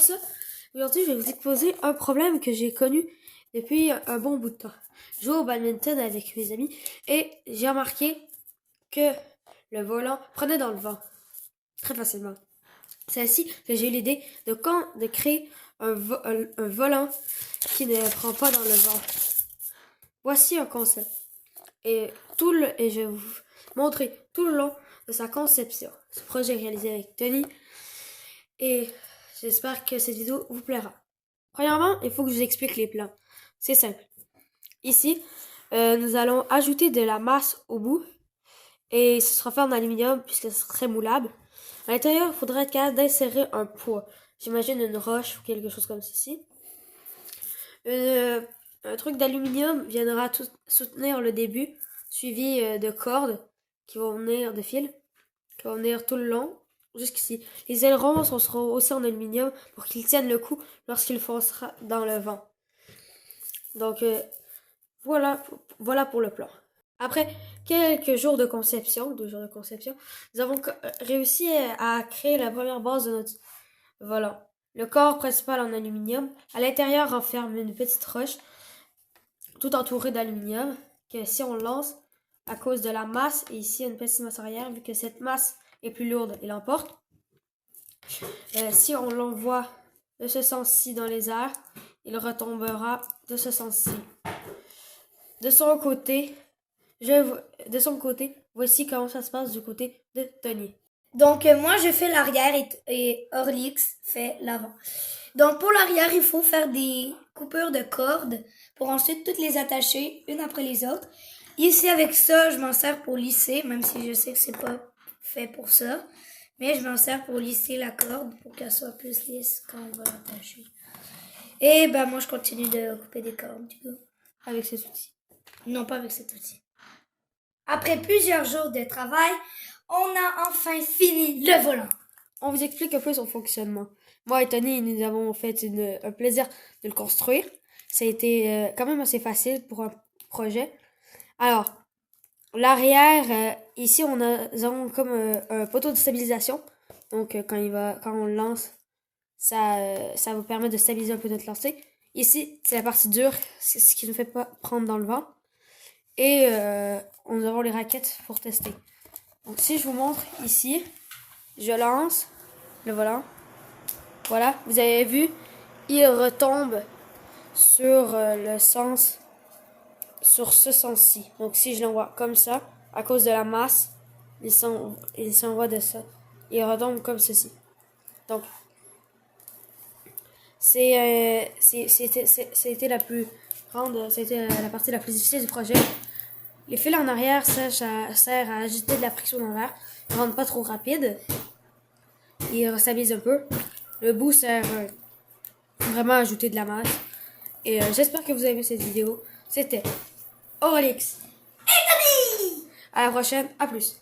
sur ce, aujourd'hui je vais vous exposer un problème que j'ai connu depuis un bon bout de temps. Je joue au badminton avec mes amis et j'ai remarqué que le volant prenait dans le vent très facilement. C'est ainsi que j'ai eu l'idée de créer un volant qui ne prend pas dans le vent. Voici un concept. Et je vais vous montrer tout le long de sa conception. Ce projet est réalisé avec Tony et j'espère que cette vidéo vous plaira. Premièrement, il faut que je vous explique les plans. C'est simple. Ici, nous allons ajouter de la masse au bout et ce sera fait en aluminium puisque ce serait moulable. À l'intérieur, il faudrait être capable d'insérer un poids. J'imagine une roche ou quelque chose comme ceci. Un truc d'aluminium viendra soutenir le début, suivi de cordes qui vont venir, de fils, qui vont venir tout le long, jusqu'ici. Les ailerons seront aussi en aluminium pour qu'ils tiennent le coup lorsqu'il foncera dans le vent. Donc, voilà pour le plan. Après quelques jours de conception, 2 jours de conception, nous avons réussi à créer la première base de notre volant. Le corps principal en aluminium, à l'intérieur renferme une petite roche, tout entourée d'aluminium, que si on lance, à cause de la masse, et ici une petite masse arrière, vu que cette masse est plus lourde, il l'emporte. Si on l'envoie de ce sens-ci dans les airs, il retombera de ce sens-ci. De son côté, voici comment ça se passe du côté de Tony. Donc, moi, je fais l'arrière et Orlix fait l'avant. Donc, pour l'arrière, il faut faire des coupures de cordes pour ensuite toutes les attacher une après les autres. Ici, avec ça, je m'en sers pour lisser, même si je sais que c'est pas fait pour ça. Mais je m'en sers pour lisser la corde pour qu'elle soit plus lisse quand on va l'attacher. Et ben, moi, je continue de couper des cordes, du coup. Avec cet outil. Non, pas avec cet outil. Après plusieurs jours de travail, on a enfin fini le volant. On vous explique un peu son fonctionnement. Moi et Tony, nous avons fait un plaisir de le construire. Ça a été quand même assez facile pour un projet. Alors, l'arrière, ici, nous avons comme un poteau de stabilisation. Donc, quand on le lance, ça vous permet de stabiliser un peu notre lancer. Ici, c'est la partie dure, c'est ce qui ne fait pas prendre dans le vent. Et nous avons les raquettes pour tester. Donc, si je vous montre ici, je lance le volant. Voilà, vous avez vu, il retombe sur sur ce sens-ci. Donc si je l'envoie comme ça, à cause de la masse, il s'envoie de ça. Il retombe comme ceci. Donc, c'était la partie la plus difficile du projet. Les fils en arrière, ça sert à ajouter de la friction dans l'air. Ils ne rentrent pas trop rapide. Ils restabilisent un peu. Le bout sert vraiment à ajouter de la masse. Et j'espère que vous avez aimé cette vidéo. C'était Orlix. Et Tony! À la prochaine. À plus.